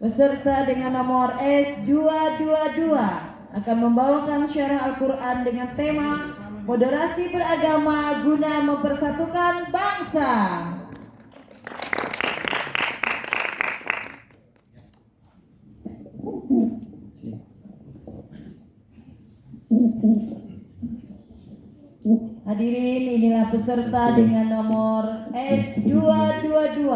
Peserta dengan nomor S222 akan membawakan syarah Al-Quran dengan tema Moderasi Beragama Guna Mempersatukan Bangsa. Hadirin, inilah peserta dengan nomor S222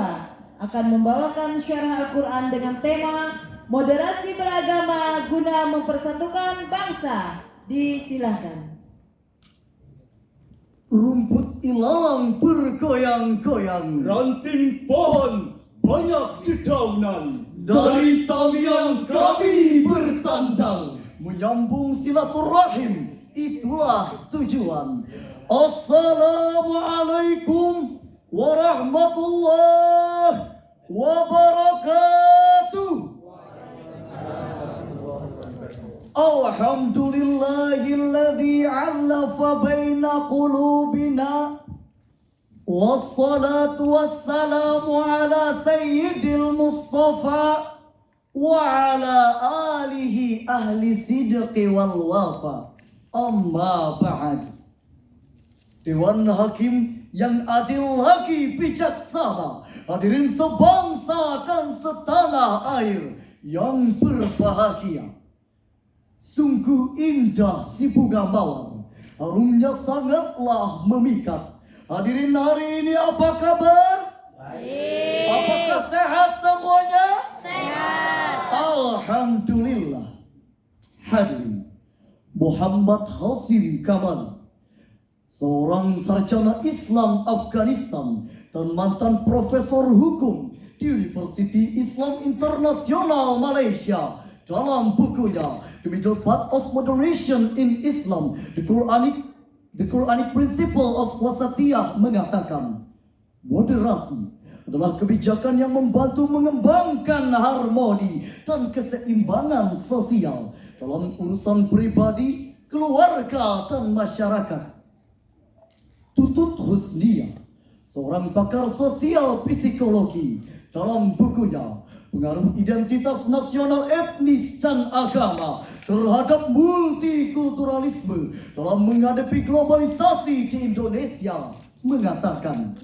akan membawakan syarah Al-Quran dengan tema Moderasi Beragama Guna Mempersatukan Bangsa. Disilahkan. Rumput ilalang bergoyang-goyang, ranting pohon banyak dedaunan, dari talian kami bertandang, menyambung silaturahim, itulah tujuan. Assalamualaikum warahmatullahi wabarakatuh. Alhamdulillahilladzi 'allafa baina qulubina, wassalatu wassalamu ala sayyidil Mustafa wa ala alihi ahli sidqi wal wafa. Amma ba'd. Dewan Hakim yang adil lagi bijaksana, hadirin sebangsa dan setanah air yang berbahagia. Sungguh indah si bunga mawar, harumnya sangatlah memikat. Hadirin, hari ini apa kabar? Baik. Apakah sehat semuanya? Sehat. Alhamdulillah. Hadirin, Muhammad Hasim Kamal, seorang sarjana Islam Afghanistan dan mantan profesor hukum di University Islam Internasional Malaysia, dalam bukunya The Middle Path of Moderation in Islam, The Quranic Principle of Wasatiyah, mengatakan moderasi adalah kebijakan yang membantu mengembangkan harmoni dan keseimbangan sosial dalam urusan pribadi, keluarga, dan masyarakat. Tutut Husniyah, seorang pakar sosial psikologi, dalam bukunya Pengaruh Identitas Nasional Etnis dan Agama terhadap multikulturalisme dalam menghadapi globalisasi di Indonesia, mengatakan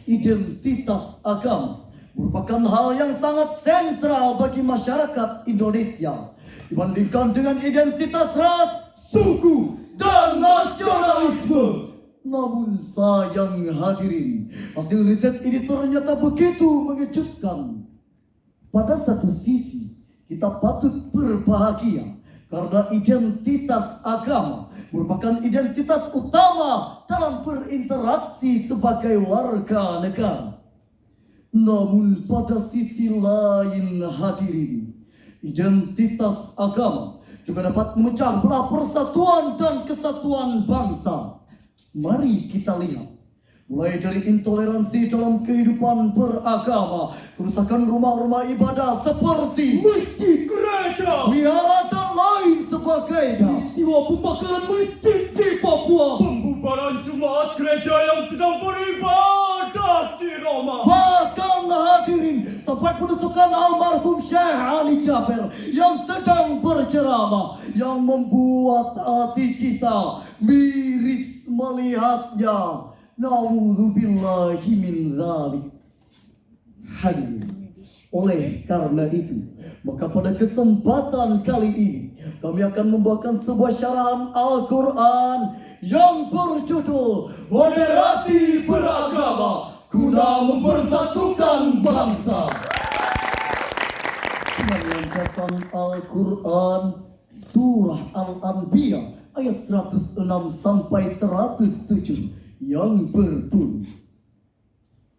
identitas agama merupakan hal yang sangat sentral bagi masyarakat Indonesia dibandingkan dengan identitas ras, suku, dan nasionalisme. Namun sayang hadirin, hasil riset ini ternyata begitu mengejutkan. Pada satu sisi, kita patut berbahagia karena identitas agama merupakan identitas utama dalam berinteraksi sebagai warga negara. Namun pada sisi lain hadirin, identitas agama juga dapat memecah belah persatuan dan kesatuan bangsa. Mari kita lihat, mulai dari intoleransi dalam kehidupan beragama, kerusakan rumah-rumah ibadah seperti masjid, gereja, wihara, dan lain sebagainya, peristiwa pembakaran masjid di Papua, pembubaran jemaat gereja yang sedang beribadah di Roma, bahkan hadirin sampai penusukan almarhum Syekh Ali Jaber yang sedang berceramah, yang membuat hati kita miris melihatnya. Na'udzubillahi min dzalik. Hadirin, oleh karena itu, maka pada kesempatan kali ini kami akan membawakan sebuah syarahan Al-Quran yang berjudul Moderasi Beragama Guna Mempersatukan Bangsa. Dengan bacaan Al-Quran Surah Al-Anbiya ayat 106 sampai 107 yang berbunyi,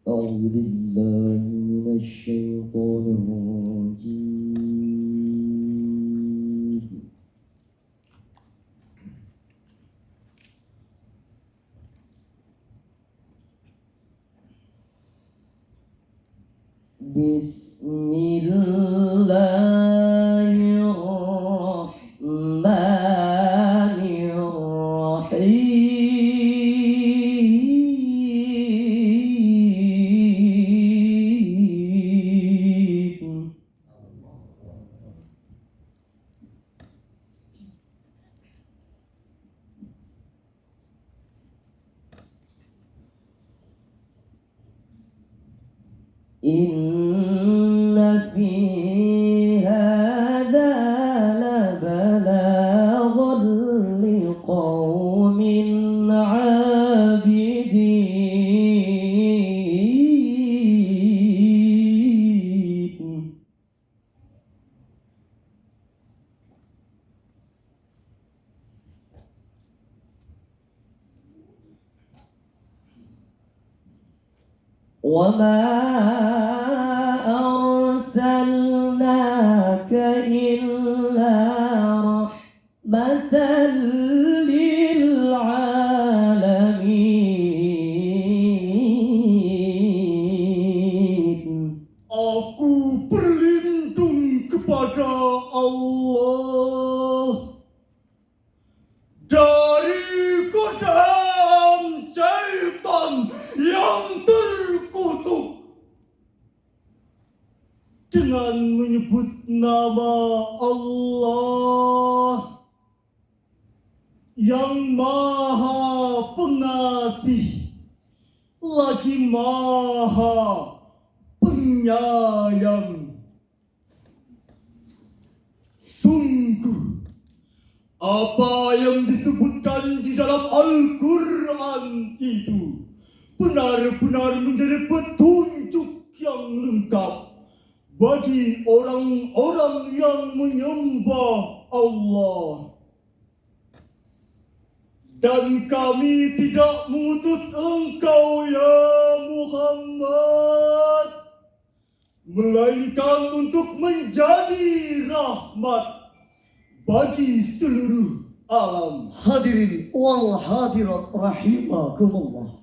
A'udzu billahi minasyaitonir rajim. Bismillahirrahmanirrahim. إن في هذا لبلاغا لقوم عابدين. وما أرسلناك إلا رحمة للعالمين. Aku berlindung kepada Allah dari godaan syaitan yang terkutuk dengan menyebut nama Allah yang Maha Pengasih lagi Maha Penyayang. Sungguh apa yang disebutkan di dalam Al-Quran itu benar-benar menjadi petunjuk yang lengkap bagi orang-orang yang menyembah Allah. Dan kami tidak mengutus engkau ya Muhammad, melainkan untuk menjadi rahmat bagi seluruh alam. Hadirin wal hadirat rahimakumullah.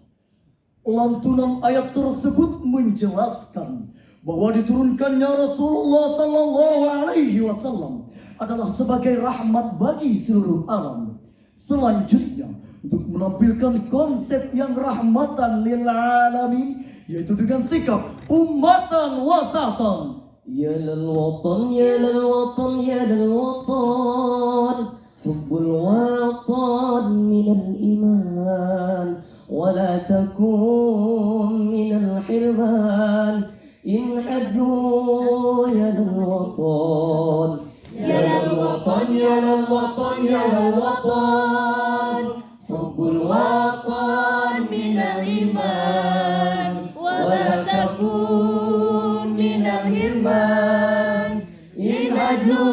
Lantunan ayat tersebut menjelaskan bahwa diturunkannya Rasulullah sallallahu alaihi wasallam adalah sebagai rahmat bagi seluruh alam. Selanjutnya, untuk menampilkan konsep yang rahmatan lil alamin, yaitu dengan sikap ummatan wasatan. Ya lal watan, ya lal watan, ya lal watan, hubbul watan minal iman, wala takun minal hirman, in adu ya lal watan. Ya lal watan, ya lal watan, ya lal watan, hubbul watan minal iman, wala takun minal hirman, in adu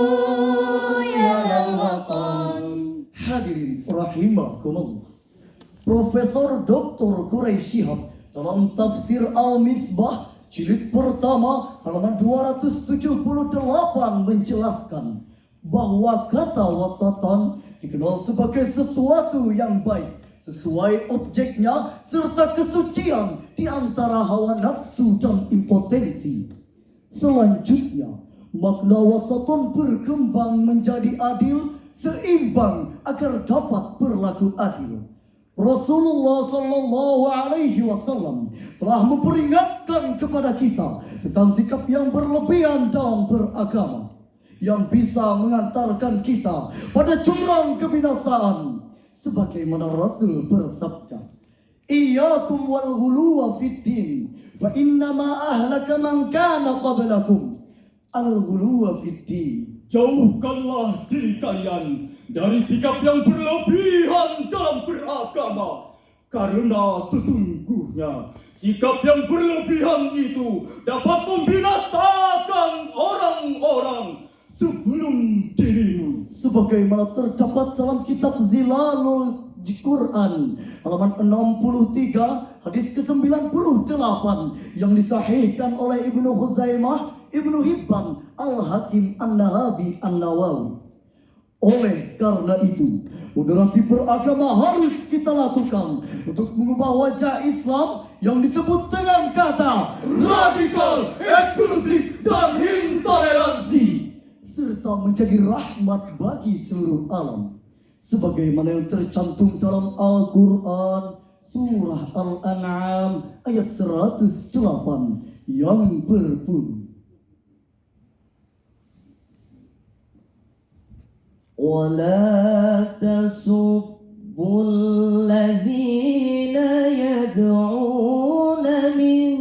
ya lal watan. Hadirin rahimakumullah. Profesor Dr. Quraisy Shihab dalam tafsir Al-Misbah jilid pertama halaman 278 menjelaskan bahwa kata wasatan dikenal sebagai sesuatu yang baik sesuai objeknya serta kesucian di antara hawa nafsu dan impotensi. Selanjutnya, makna wasatan berkembang menjadi adil, seimbang agar dapat berlaku adil. Rasulullah sallallahu alaihi wasallam telah memperingatkan kepada kita tentang sikap yang berlebihan dalam beragama yang bisa mengantarkan kita pada jurang kebinasaan. Sebagaimana Rasul bersabda, "Iyyakum wal ghuluwa fid din, fa innama ahlaka man kana qablakum." Al-ghuluwa fid din. Jauhkanlah diri kalian dari sikap yang berlebihan dalam beragama, karena sesungguhnya sikap yang berlebihan itu dapat membinasakan orang-orang sebelum dirimu. Sebagaimana terdapat dalam kitab Zilalul Quran halaman 63 hadis ke-98 yang disahihkan oleh Ibnu Khuzaimah, Ibnu Hibban, Al-Hakim, An-Nahabi, An-Nawawi. Oleh karena itu, moderasi beragama harus kita lakukan untuk mengubah wajah Islam yang disebut dengan kata radikal, eksklusif, dan intoleransi, serta menjadi rahmat bagi seluruh alam. Sebagaimana yang tercantum dalam Al-Quran, Surah Al-An'am ayat 108 yang berbunyi, وَلَا تَسُبُّوا الَّذِينَ يَدْعُونَ مِن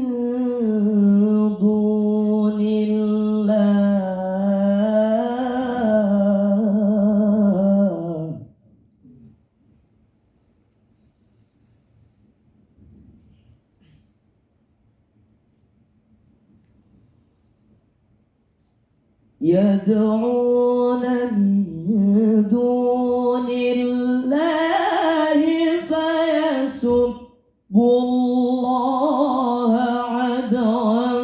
يدعون من دون الله فيسبوا الله عدوا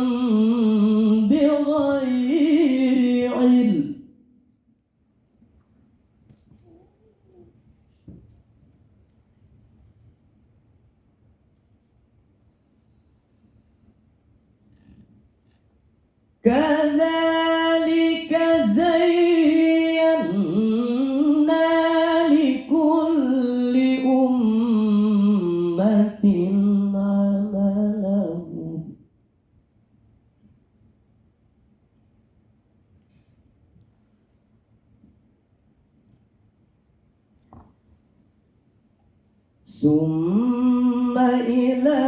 بغير علم كذلك زينا لكل أمة عملهم ثم إلى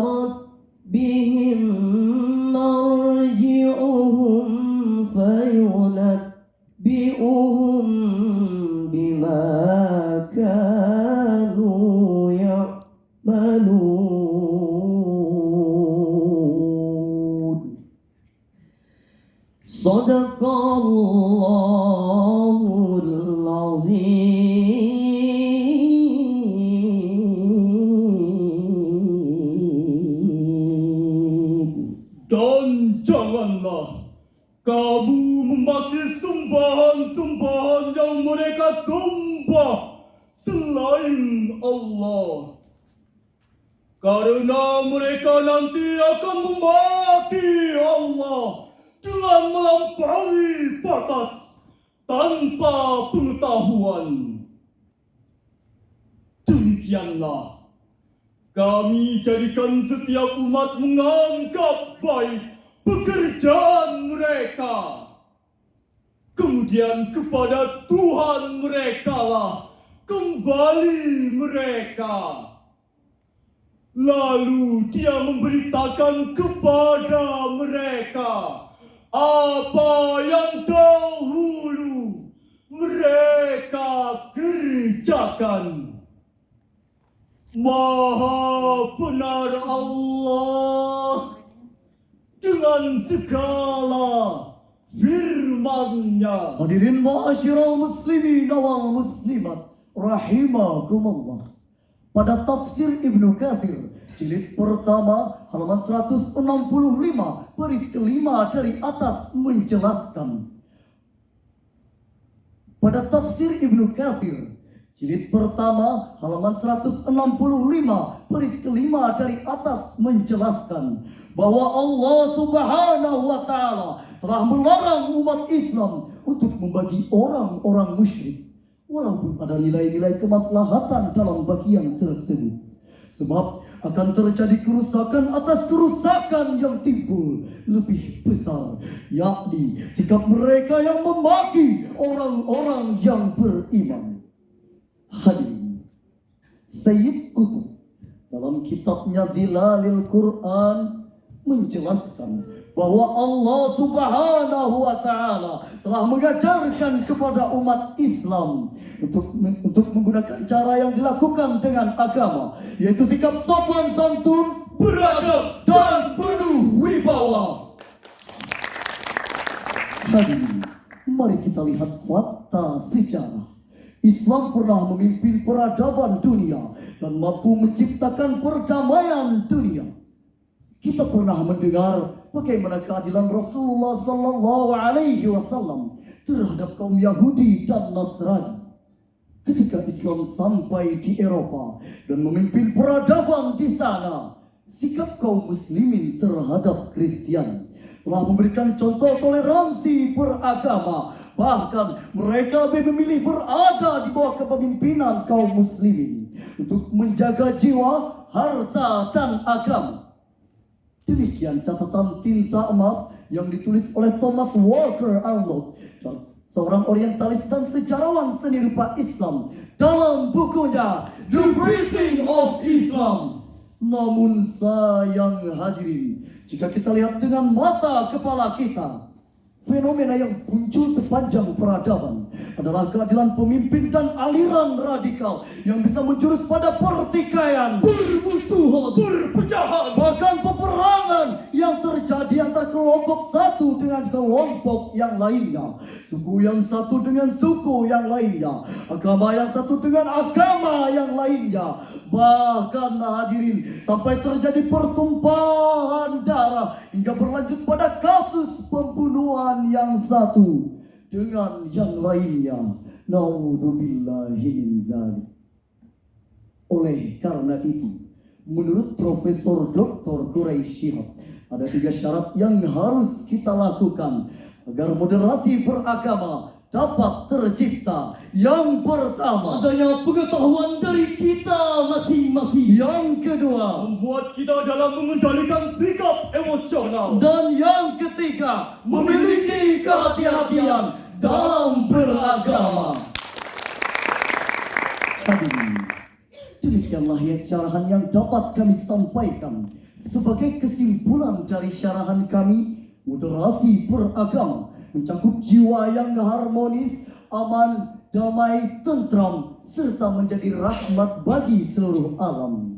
ربهم مرجعهم فينبئهم بما كانوا يعملون صدق الله العظيم. Dan janganlah kamu memaki sembahan-sembahan yang mereka sembah selain Allah. Karena mereka nanti akan memaki Allah dengan melampaui batas tanpa pengetahuan. Demikianlah kami jadikan setiap umat menganggap baik pekerjaan mereka. Kemudian kepada Tuhan mereka lah kembali mereka. Lalu Dia memberitakan kepada mereka apa yang dahulu mereka kerjakan. Maha benar Allah dengan segala firman-Nya. Hadirin ma'asyiral muslimin wal muslimat rahimakumullah. Pada tafsir Ibnu Katsir jilid pertama halaman 165 baris kelima dari atas menjelaskan. Pada tafsir Ibnu Katsir jilid pertama halaman 165 baris kelima dari atas menjelaskan bahwa Allah Subhanahu wa taala telah melarang umat Islam untuk membagi orang-orang musyrik walaupun ada nilai-nilai kemaslahatan dalam bagian tersebut. Sebab akan terjadi kerusakan atas kerusakan yang timbul lebih besar, yakni sikap mereka yang memaki orang-orang yang beriman. Hadirin, Sayyid Qutb dalam kitabnya Zilalil Quran menjelaskan bahwa Allah Subhanahu wa taala telah mengajarkan kepada umat Islam untuk menggunakan cara yang dilakukan dengan agama, yaitu sikap sopan santun, Beradab dan penuh wibawa. Hadirin, mari kita lihat fakta sejarah. Islam pernah memimpin peradaban dunia dan mampu menciptakan perdamaian dunia. Kita pernah mendengar bagaimana keadilan Rasulullah sallallahu alaihi wasallam terhadap kaum Yahudi dan Nasrani. Ketika Islam sampai di Eropa dan memimpin peradaban di sana, sikap kaum muslimin terhadap Kristiani telah memberikan contoh toleransi beragama. Bahkan mereka lebih memilih berada di bawah kepemimpinan kaum muslimin untuk menjaga jiwa, harta, dan agama. Demikian catatan tinta emas yang ditulis oleh Thomas Walker Arnold, seorang orientalis dan sejarawan seni rupa Islam, dalam bukunya The Preaching of Islam. Namun sayang hadirin, jika kita lihat dengan mata kepala kita, fenomena yang muncul sepanjang peradaban adalah keadilan pemimpin dan aliran radikal yang bisa menjurus pada pertikaian, permusuhan, perpecahan, bahkan peperangan yang terjadi antara kelompok satu dengan kelompok yang lainnya, suku yang satu dengan suku yang lainnya, agama yang satu dengan agama yang lainnya. Bahkan hadirin, sampai terjadi pertumpahan darah hingga berlanjut pada kasus pembunuhan yang satu dengan yang lainnya. Naudzubillahi min dzalik. Oleh karena itu, menurut Profesor Dr. Quraisy Shihab, ada 3 syarat yang harus kita lakukan agar moderasi beragama dapat tercipta. Yang pertama, Adanya pengetahuan dari kita masing-masing. yang kedua, Membuat kita dalam mengendalikan sikap emosional. dan yang ketiga, memiliki kehati-hatian dalam beragama. Hadirin, demikianlah syarahan yang dapat kami sampaikan sebagai kesimpulan dari syarahan kami. Moderasi beragama mencakup jiwa yang harmonis, aman, damai, tentram, serta menjadi rahmat bagi seluruh alam.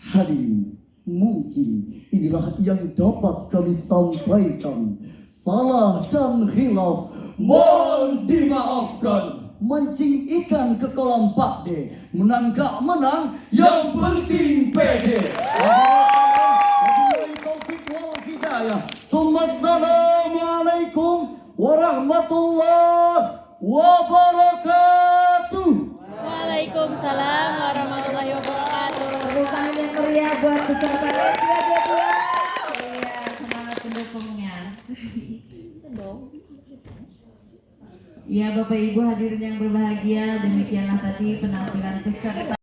Hadirin, mungkin inilah yang dapat kami sampaikan. Salah dan khilaf mohon dimaafkan. Mancing ikan ke kolam Pak D, menang gak menang, yang penting pede. Wabillahi taufiq wal hidayah. Assalamualaikum warahmatullahi wabarakatuh. Waalaikumsalam warahmatullahi wabarakatuh. Tepuk tangan yang meriah buat peserta S222. Iya, semangat pendukungnya. Ya, Bapak Ibu hadirin yang berbahagia, demikianlah tadi penampilan peserta